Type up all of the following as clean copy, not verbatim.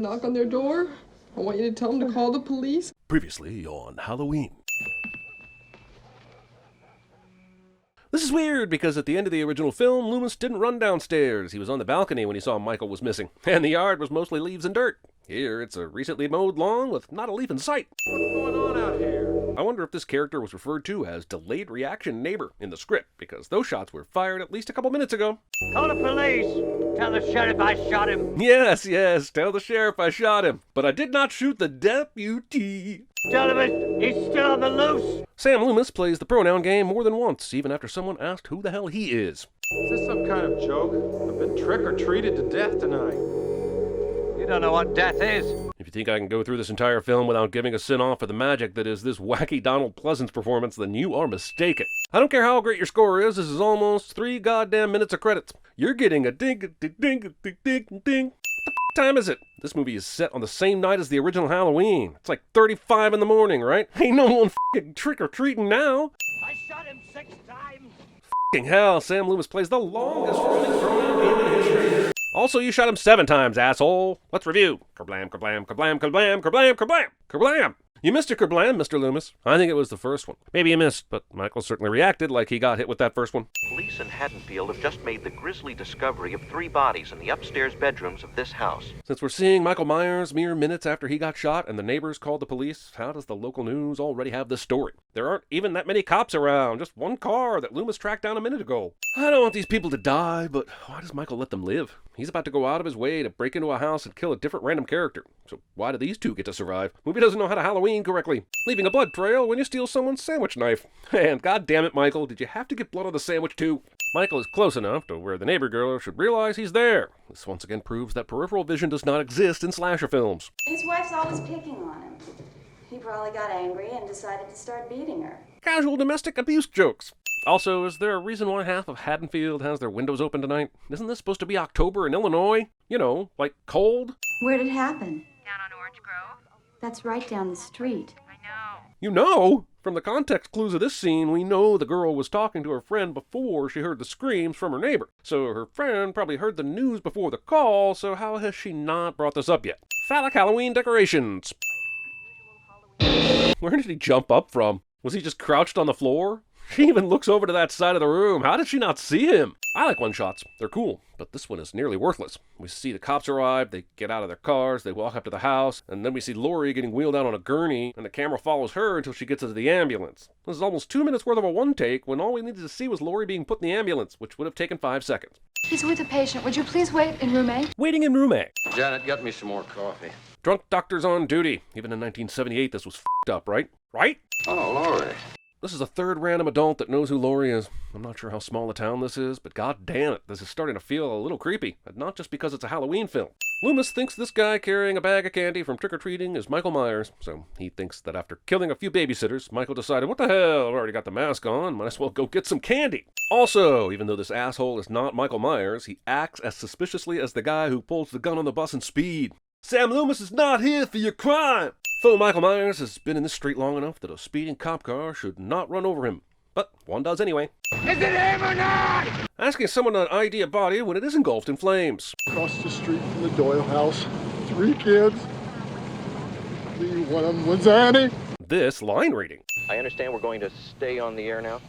knock on their door? I want you to tell them to call the police. Previously on Halloween. This is weird because at the end of the original film, Loomis didn't run downstairs. He was on the balcony when he saw Michael was missing, and the yard was mostly leaves and dirt. Here, it's a recently mowed lawn with not a leaf in sight. What's going on out here? I wonder if this character was referred to as delayed reaction neighbor in the script, because those shots were fired at least a couple minutes ago. Call the police! Tell the sheriff I shot him! Yes, tell the sheriff I shot him, but I did not shoot the deputy. Tell him he's still on the loose! Sam Loomis plays the pronoun game more than once, even after someone asked who the hell he is. Is this some kind of joke? I've been trick-or-treated to death tonight. You don't know what death is. If you think I can go through this entire film without giving a sin-off for the magic that is this wacky Donald Pleasance performance, then you are mistaken. I don't care how great your score is, this is almost 3 goddamn minutes of credits. You're getting a ding-a-ding-a-ding-a-ding-a-ding. What time is it? This movie is set on the same night as the original Halloween. It's like 35 in the morning, right? Ain't no one f***ing trick-or-treating now. I shot him 6 times. F***ing hell, Sam Loomis plays the longest running pronoun game in history. Also, you shot him 7 times, asshole. Let's review. Kerblam, kerblam, kerblam, kerblam, kerblam, kerblam, kerblam. You missed your kerblam, Mr. Loomis. I think it was the first one. Maybe you missed, but Michael certainly reacted like he got hit with that first one. Police in Haddonfield have just made the grisly discovery of 3 bodies in the upstairs bedrooms of this house. Since we're seeing Michael Myers mere minutes after he got shot and the neighbors called the police, how does the local news already have this story? There aren't even that many cops around, just one car that Loomis tracked down a minute ago. I don't want these people to die, but why does Michael let them live? He's about to go out of his way to break into a house and kill a different random character. So why do these two get to survive? Movie doesn't know how to Halloween correctly. Leaving a blood trail when you steal someone's sandwich knife. And god damn it, Michael, did you have to get blood on the sandwich too? Michael is close enough to where the neighbor girl should realize he's there. This once again proves that peripheral vision does not exist in slasher films. His wife's always picking on him. He probably got angry and decided to start beating her. Casual domestic abuse jokes. Also, is there a reason why half of Haddonfield has their windows open tonight? Isn't this supposed to be October in Illinois? You know, like cold? Where'd it happen? Down on Orange Grove? That's right down the street. I know. You know? From the context clues of this scene, we know the girl was talking to her friend before she heard the screams from her neighbor. So her friend probably heard the news before the call, so how has she not brought this up yet? Phallic Halloween decorations. Where did he jump up from? Was he just crouched on the floor? She even looks over to that side of the room. How did she not see him? I like one-shots. They're cool, but this one is nearly worthless. We see the cops arrive, they get out of their cars, they walk up to the house, and then we see Lori getting wheeled out on a gurney, and the camera follows her until she gets into the ambulance. This is almost 2 minutes worth of a one-take when all we needed to see was Lori being put in the ambulance, which would have taken 5 seconds. He's with a patient. Would you please wait in room A? Waiting in room A. Janet, get me some more coffee. Drunk doctors on duty. Even in 1978, this was f***ed up, right? Right? Oh, Lori. This is the 3rd random adult that knows who Lori is. I'm not sure how small a town this is, but god damn it, this is starting to feel a little creepy, and not just because it's a Halloween film. Loomis thinks this guy carrying a bag of candy from trick-or-treating is Michael Myers, so he thinks that after killing a few babysitters, Michael decided, what the hell, I've already got the mask on, might as well go get some candy. Also, even though this asshole is not Michael Myers, he acts as suspiciously as the guy who pulls the gun on the bus in Speed. Sam Loomis is not here for your crime! Faux Michael Myers has been in this street long enough that a speeding cop car should not run over him. But one does anyway. Is it him or not? Asking someone to ID a body when it is engulfed in flames. Across the street from the Doyle house, 3 kids. One of them was Annie. This line reading. I understand we're going to stay on the air now.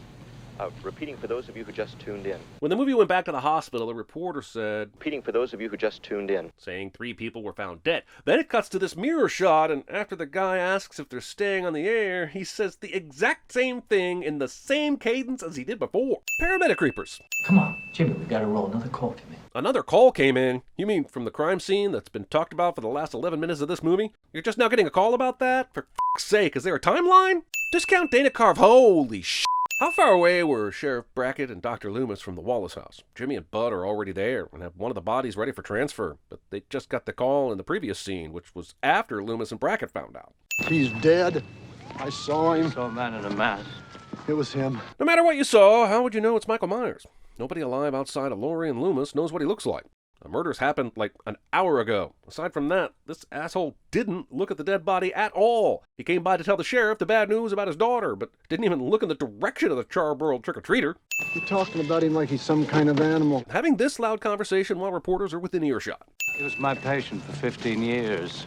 Repeating for those of you who just tuned in. When the movie went back to the hospital, a reporter said, Repeating for those of you who just tuned in. saying 3 people were found dead. Then it cuts to this mirror shot, and after the guy asks if they're staying on the air, he says the exact same thing in the same cadence as he did before. Paramedic creepers. Come on, Jimmy, we gotta roll. Another call came in. Another call came in? You mean from the crime scene that's been talked about for the last 11 minutes of this movie? You're just now getting a call about that? For f***'s sake, is there a timeline? Discount Dana Carve, holy sh**. How far away were Sheriff Brackett and Dr. Loomis from the Wallace house? Jimmy and Bud are already there and have one of the bodies ready for transfer, but they just got the call in the previous scene, which was after Loomis and Brackett found out. He's dead. I saw him. Saw a man in a mask. It was him. No matter what you saw, how would you know it's Michael Myers? Nobody alive outside of Lori and Loomis knows what he looks like. The murders happened like an hour ago. Aside from that, this asshole didn't look at the dead body at all. He came by to tell the sheriff the bad news about his daughter, but didn't even look in the direction of the Charborough trick-or-treater. You're talking about him like he's some kind of animal. Having this loud conversation while reporters are within earshot. He was my patient for 15 years.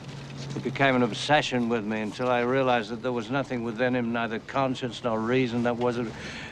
It became an obsession with me until I realized that there was nothing within him, neither conscience nor reason, that wasn't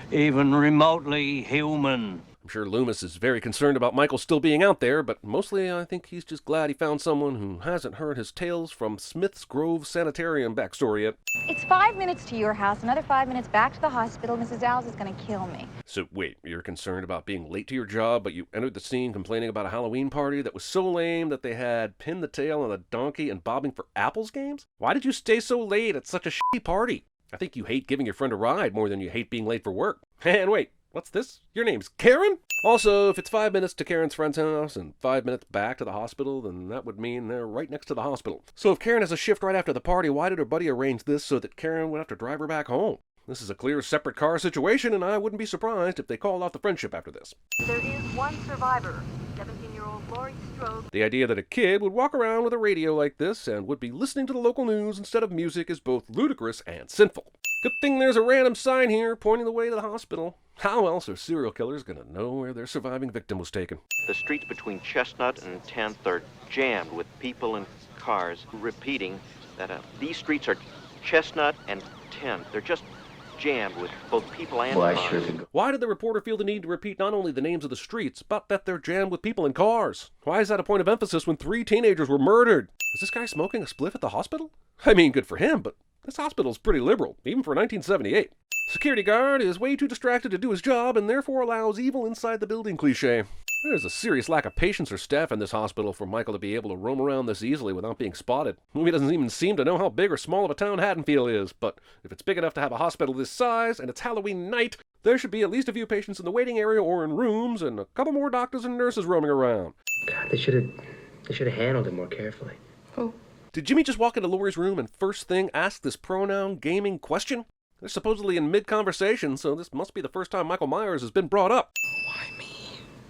even remotely human. I'm sure Loomis is very concerned about Michael still being out there, but mostly I think he's just glad he found someone who hasn't heard his tales from Smith's Grove Sanitarium backstory yet. It's 5 minutes to your house, another 5 minutes back to the hospital. Mrs. Dowles is going to kill me. So wait, you're concerned about being late to your job, but you entered the scene complaining about a Halloween party that was so lame that they had pinned the tail on a donkey and bobbing for apples games? Why did you stay so late at such a shitty party? I think you hate giving your friend a ride more than you hate being late for work. And wait, what's this? Your name's Karen? Also, if it's 5 minutes to Karen's friend's house and 5 minutes back to the hospital, then that would mean they're right next to the hospital. So if Karen has a shift right after the party, why did her buddy arrange this so that Karen would have to drive her back home? This is a clear separate car situation, and I wouldn't be surprised if they called off the friendship after this. There is one survivor, 17-year-old Lori Strode. The idea that a kid would walk around with a radio like this and would be listening to the local news instead of music is both ludicrous and sinful. Good thing there's a random sign here pointing the way to the hospital. How else are serial killers going to know where their surviving victim was taken? The streets between Chestnut and 10th are jammed with people and cars, repeating that these streets are Chestnut and 10th. They're just jammed with both people and cars. Why did the reporter feel the need to repeat not only the names of the streets, but that they're jammed with people and cars? Why is that a point of emphasis when 3 teenagers were murdered? Is this guy smoking a spliff at the hospital? I mean, good for him, but this hospital's pretty liberal, even for 1978. Security guard is way too distracted to do his job and therefore allows evil inside the building cliché. There's a serious lack of patience or staff in this hospital for Michael to be able to roam around this easily without being spotted. The movie doesn't even seem to know how big or small of a town Haddonfield is, but if it's big enough to have a hospital this size and it's Halloween night, there should be at least a few patients in the waiting area or in rooms and a couple more doctors and nurses roaming around. God, they should have handled it more carefully. Oh. Did Jimmy just walk into Lori's room and first thing ask this pronoun gaming question? They're supposedly in mid-conversation, so this must be the first time Michael Myers has been brought up. Why me?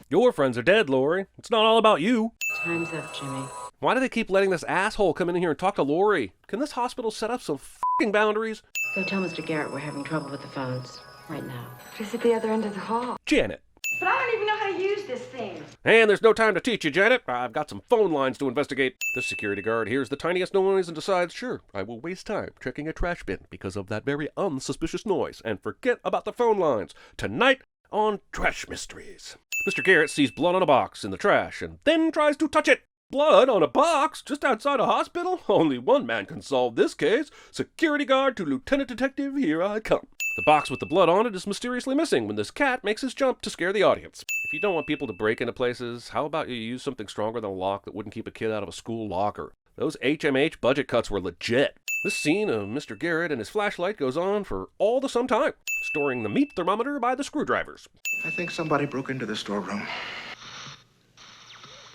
Your friends are dead, Lori. It's not all about you. Time's up, Jimmy. Why do they keep letting this asshole come in here and talk to Lori? Can this hospital set up some f***ing boundaries? Go tell Mr. Garrett we're having trouble with the phones right now. Just at the other end of the hall. Janet. But I don't even know how to use this thing. And there's no time to teach you, Janet. I've got some phone lines to investigate. The security guard hears the tiniest noise and decides, sure, I will waste time checking a trash bin because of that very unsuspicious noise and forget about the phone lines. Tonight on Trash Mysteries. Mr. Garrett sees blood on a box in the trash and then tries to touch it. Blood on a box just outside a hospital? Only one man can solve this case. Security guard to Lieutenant Detective, here I come. The box with the blood on it is mysteriously missing when this cat makes his jump to scare the audience. If you don't want people to break into places, how about you use something stronger than a lock that wouldn't keep a kid out of a school locker? Those HMH budget cuts were legit. This scene of Mr. Garrett and his flashlight goes on for all the some time, storing the meat thermometer by the screwdrivers. I think somebody broke into the storeroom.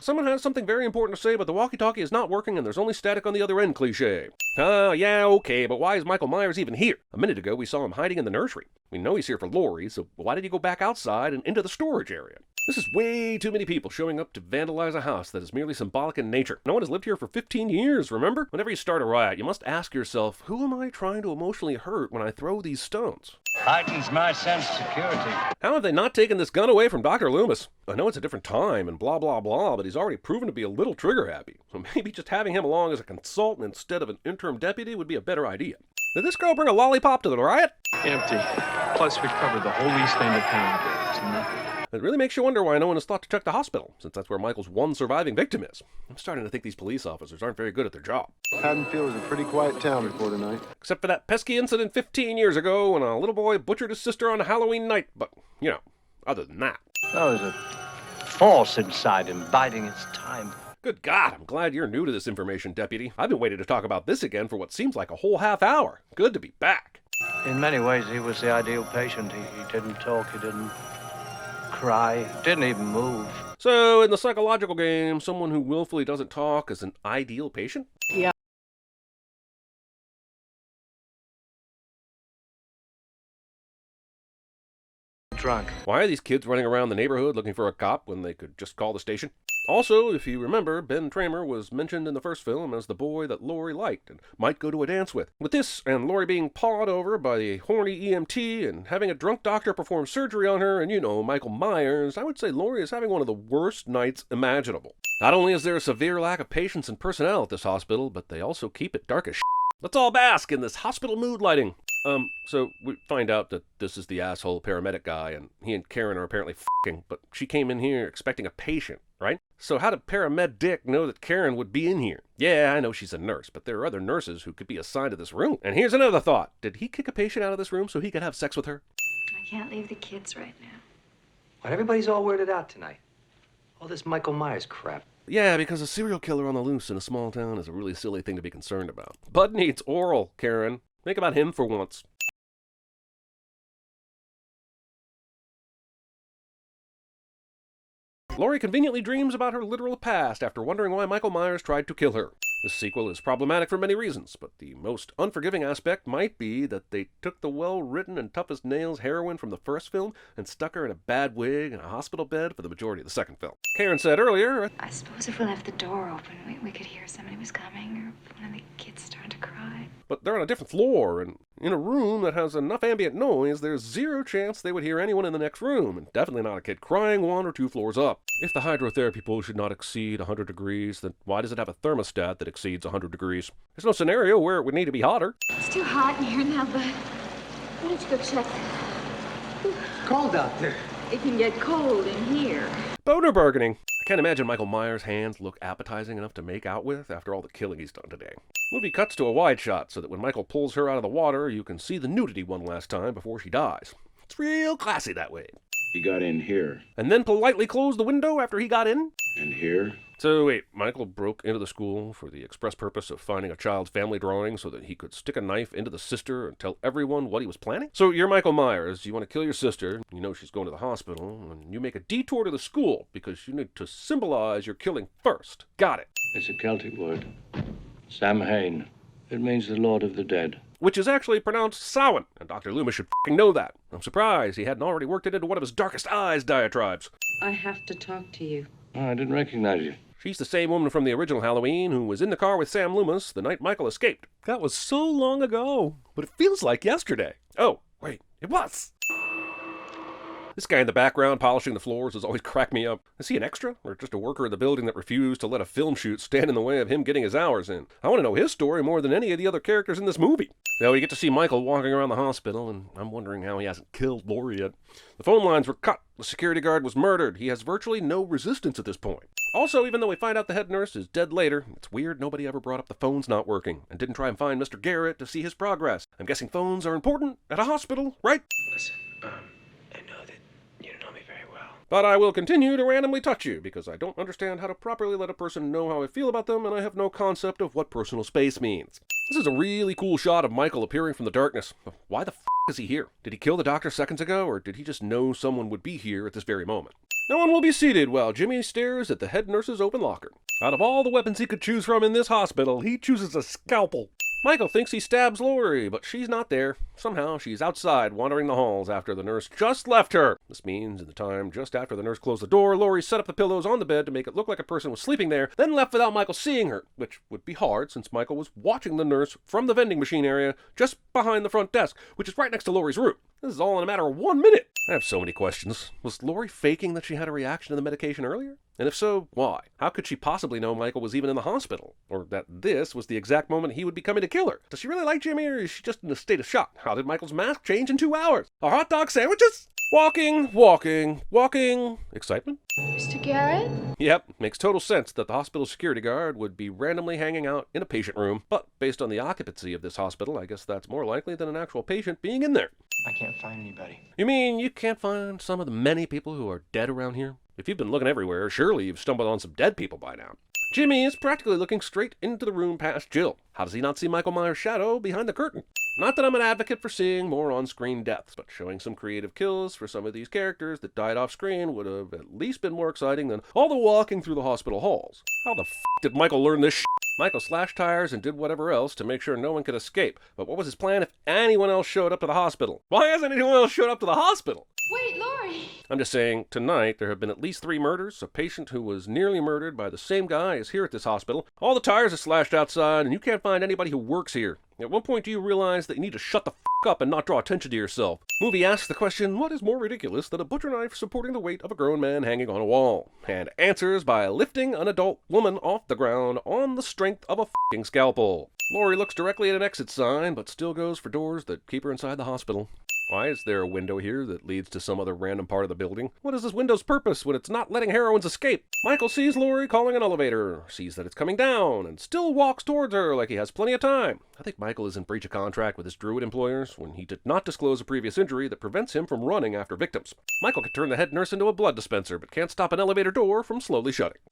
Someone has something very important to say, but the walkie-talkie is not working and there's only static on the other end cliché. Yeah, okay, but why is Michael Myers even here? A minute ago, we saw him hiding in the nursery. We know he's here for Lori, so why did he go back outside and into the storage area? This is way too many people showing up to vandalize a house that is merely symbolic in nature. No one has lived here for 15 years, remember? Whenever you start a riot, you must ask yourself, who am I trying to emotionally hurt when I throw these stones? Heightens my sense of security. How have they not taken this gun away from Dr. Loomis? I know it's a different time and blah blah blah, but he's already proven to be a little trigger happy. So maybe just having him along as a consultant instead of an interim deputy would be a better idea. Did this girl bring a lollipop to the riot? Empty. Plus, we covered the whole east end of town. It's nothing. It really makes you wonder why no one has thought to check the hospital, since that's where Michael's one surviving victim is. I'm starting to think these police officers aren't very good at their job. Haddonfield was a pretty quiet town before tonight. Except for that pesky incident 15 years ago when a little boy butchered his sister on Halloween night, but, you know, other than that. That was a force inside him, biding its time. Good God, I'm glad you're new to this information, Deputy. I've been waiting to talk about this again for what seems like a whole half hour. Good to be back. In many ways, he was the ideal patient. He didn't talk, he didn't cry, didn't even move. So, in the psychological game, someone who willfully doesn't talk is an ideal patient? Yeah. Drunk. Why are these kids running around the neighborhood looking for a cop when they could just call the station? Also, if you remember, Ben Tramer was mentioned in the first film as the boy that Laurie liked and might go to a dance with. With this, and Laurie being pawed over by a horny EMT and having a drunk doctor perform surgery on her, and Michael Myers, I would say Laurie is having one of the worst nights imaginable. Not only is there a severe lack of patience and personnel at this hospital, but they also keep it dark as shit. Let's all bask in this hospital mood lighting. So we find out that this is the asshole paramedic guy, and he and Karen are apparently f***ing, but she came in here expecting a patient, right? So how did Paramed Dick know that Karen would be in here? Yeah, I know she's a nurse, but there are other nurses who could be assigned to this room. And here's another thought. Did he kick a patient out of this room so he could have sex with her? I can't leave the kids right now. Why, everybody's all weirded out tonight. All this Michael Myers crap. Yeah, because a serial killer on the loose in a small town is a really silly thing to be concerned about. Bud needs oral, Karen. Think about him for once. Laurie conveniently dreams about her literal past after wondering why Michael Myers tried to kill her. This sequel is problematic for many reasons, but the most unforgiving aspect might be that they took the well-written and tough-as-nails heroine from the first film and stuck her in a bad wig in a hospital bed for the majority of the second film. Karen said earlier, I suppose if we left the door open, we could hear somebody was coming, or one of the kids starting to cry. But they're on a different floor, and in a room that has enough ambient noise, there's zero chance they would hear anyone in the next room, and definitely not a kid crying 1 or 2 floors up. If the hydrotherapy pool should not exceed 100 degrees, then why does it have a thermostat that exceeds 100 degrees? There's no scenario where it would need to be hotter. It's too hot in here now, Bud. Why don't you go check? It's cold out there. It can get cold in here. Boner bargaining. I can't imagine Michael Myers' hands look appetizing enough to make out with after all the killing he's done today. Movie cuts to a wide shot so that when Michael pulls her out of the water, you can see the nudity one last time before she dies. It's real classy that way. He got in here. And then politely closed the window after he got in? And here? So wait, Michael broke into the school for the express purpose of finding a child's family drawing so that he could stick a knife into the sister and tell everyone what he was planning? So you're Michael Myers, you want to kill your sister, you know she's going to the hospital, and you make a detour to the school because you need to symbolize your killing first. Got it. It's a Celtic word. Samhain. It means the Lord of the Dead. Which is actually pronounced Samhain, and Dr. Loomis should f***ing know that. I'm surprised he hadn't already worked it into one of his darkest eyes diatribes. I have to talk to you. Oh, I didn't recognize you. She's the same woman from the original Halloween who was in the car with Sam Loomis the night Michael escaped. That was so long ago, but it feels like yesterday. Oh, wait, it was. This guy in the background polishing the floors has always cracked me up. Is he an extra, or just a worker in the building that refused to let a film shoot stand in the way of him getting his hours in? I want to know his story more than any of the other characters in this movie. Now we get to see Michael walking around the hospital, and I'm wondering how he hasn't killed Laurie yet. The phone lines were cut. The security guard was murdered. He has virtually no resistance at this point. Also, even though we find out the head nurse is dead later, it's weird nobody ever brought up the phones not working and didn't try and find Mr. Garrett to see his progress. I'm guessing phones are important at a hospital, right? Listen, I know that you don't know me very well. But I will continue to randomly touch you because I don't understand how to properly let a person know how I feel about them, and I have no concept of what personal space means. This is a really cool shot of Michael appearing from the darkness. Why the f*** is he here? Did he kill the doctor seconds ago, or did he just know someone would be here at this very moment? No one will be seated while Jimmy stares at the head nurse's open locker. Out of all the weapons he could choose from in this hospital, he chooses a scalpel. Michael thinks he stabs Laurie, but she's not there. Somehow, she's outside wandering the halls after the nurse just left her. This means in the time just after the nurse closed the door, Laurie set up the pillows on the bed to make it look like a person was sleeping there, then left without Michael seeing her, which would be hard since Michael was watching the nurse from the vending machine area just behind the front desk, which is right next to Laurie's room. This is all in a matter of 1 minute. I have so many questions. Was Laurie faking that she had a reaction to the medication earlier? And if so, why? How could she possibly know Michael was even in the hospital? Or that this was the exact moment he would be coming to kill her? Does she really like Jimmy, or is she just in a state of shock? How did Michael's mask change in 2 hours? Are hot dog sandwiches? Walking. Excitement? Mr. Garrett? Yep, makes total sense that the hospital security guard would be randomly hanging out in a patient room. But based on the occupancy of this hospital, I guess that's more likely than an actual patient being in there. I can't find anybody. You mean you can't find some of the many people who are dead around here? If you've been looking everywhere, surely you've stumbled on some dead people by now. Jimmy is practically looking straight into the room past Jill. How does he not see Michael Myers' shadow behind the curtain? Not that I'm an advocate for seeing more on-screen deaths, but showing some creative kills for some of these characters that died off-screen would have at least been more exciting than all the walking through the hospital halls. How the f*** did Michael learn this shit? Michael slashed tires and did whatever else to make sure no one could escape. But what was his plan if anyone else showed up to the hospital? Why hasn't anyone else showed up to the hospital? Wait, Laurie! I'm just saying, tonight there have been at least 3 murders, a patient who was nearly murdered by the same guy as here at this hospital. All the tires are slashed outside, and you can't find anybody who works here. At what point do you realize that you need to shut the f*** up and not draw attention to yourself? Movie asks the question, what is more ridiculous than a butcher knife supporting the weight of a grown man hanging on a wall? And answers by lifting an adult woman off the ground on the strength of a f***ing scalpel. Laurie looks directly at an exit sign, but still goes for doors that keep her inside the hospital. Why is there a window here that leads to some other random part of the building? What is this window's purpose when it's not letting heroines escape? Michael sees Laurie calling an elevator, sees that it's coming down, and still walks towards her like he has plenty of time. I think Michael is in breach of contract with his druid employers when he did not disclose a previous injury that prevents him from running after victims. Michael can turn the head nurse into a blood dispenser, but can't stop an elevator door from slowly shutting.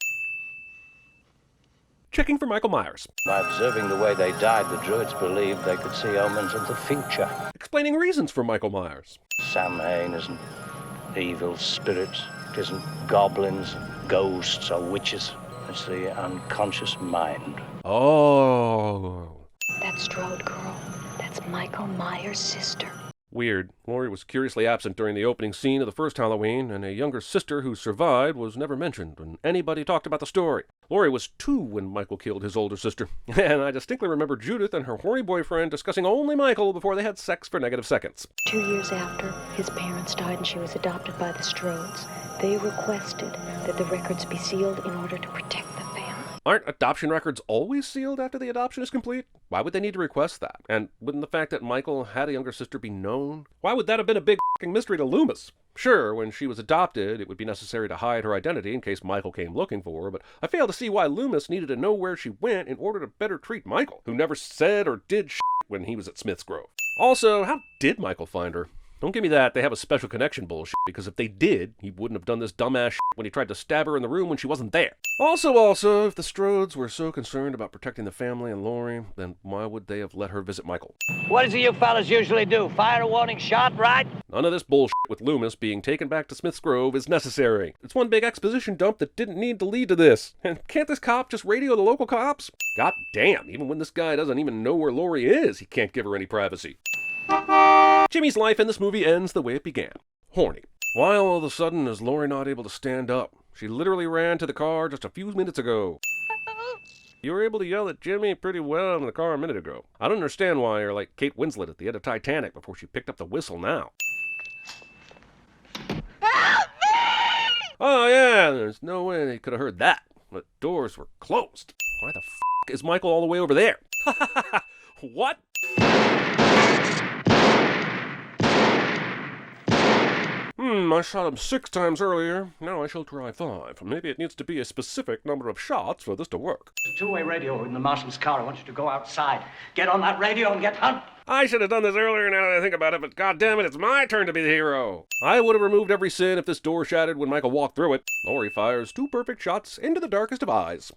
Checking for Michael Myers. By observing the way they died, the druids believed they could see omens of the future. Explaining reasons for Michael Myers. Samhain isn't evil spirits. It isn't goblins, ghosts, or witches. It's the unconscious mind. Oh. That Strode girl, that's Michael Myers' sister. Weird. Laurie was curiously absent during the opening scene of the first Halloween, and a younger sister who survived was never mentioned when anybody talked about the story. Laurie was 2 when Michael killed his older sister, and I distinctly remember Judith and her horny boyfriend discussing only Michael before they had sex for negative seconds. 2 years after his parents died and she was adopted by the Strodes, they requested that the records be sealed in order to protect the family. Aren't adoption records always sealed after the adoption is complete? Why would they need to request that? And wouldn't the fact that Michael had a younger sister be known? Why would that have been a big f***ing mystery to Loomis? Sure, when she was adopted, it would be necessary to hide her identity in case Michael came looking for her, but I fail to see why Loomis needed to know where she went in order to better treat Michael, who never said or did shit when he was at Smith's Grove. Also, how did Michael find her? Don't give me that they have a special connection bullshit, because if they did, he wouldn't have done this dumbass shit when he tried to stab her in the room when she wasn't there. Also, if the Strodes were so concerned about protecting the family and Laurie, then why would they have let her visit Michael? What does you fellas usually do? Fire a warning shot, right? None of this bullshit with Loomis being taken back to Smith's Grove is necessary. It's one big exposition dump that didn't need to lead to this. And can't this cop just radio the local cops? God damn, even when this guy doesn't even know where Laurie is, he can't give her any privacy. Jimmy's life in this movie ends the way it began. Horny. Why all of a sudden is Laurie not able to stand up? She literally ran to the car just a few minutes ago. You were able to yell at Jimmy pretty well in the car a minute ago. I don't understand why you're like Kate Winslet at the end of Titanic before she picked up the whistle now. Help me! Oh yeah, there's no way they could have heard that. The doors were closed. Why the f*** is Michael all the way over there? What? I shot him 6 times earlier. Now I shall try 5. Maybe it needs to be a specific number of shots for this to work. There's a 2-way radio in the marshal's car. I want you to go outside. Get on that radio and get Hunt. I should have done this earlier now that I think about it, but goddammit, it's my turn to be the hero. I would have removed every sin if this door shattered when Michael walked through it. Laurie fires 2 perfect shots into the darkest of eyes.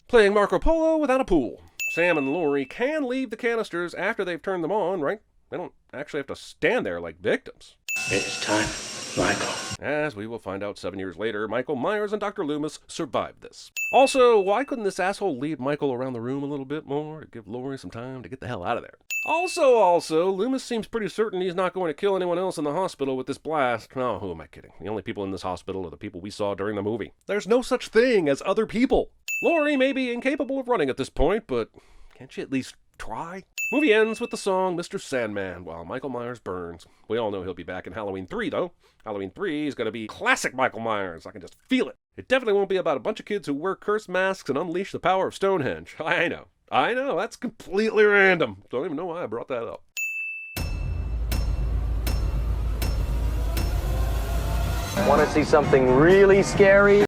Playing Marco Polo without a pool. Sam and Laurie can leave the canisters after they've turned them on, right? They don't actually have to stand there like victims. It's time, Michael. As we will find out 7 years later, Michael Myers and Dr. Loomis survived this. Also, why couldn't this asshole lead Michael around the room a little bit more to give Laurie some time to get the hell out of there? Also, Loomis seems pretty certain he's not going to kill anyone else in the hospital with this blast. Oh, who am I kidding? The only people in this hospital are the people we saw during the movie. There's no such thing as other people. Laurie may be incapable of running at this point, but can't she at least try? Movie ends with the song Mr. Sandman while Michael Myers burns. We all know he'll be back in Halloween 3, though. Halloween 3 is going to be classic Michael Myers. I can just feel it. It definitely won't be about a bunch of kids who wear cursed masks and unleash the power of Stonehenge. I know, that's completely random. Don't even know why I brought that up. Want to see something really scary?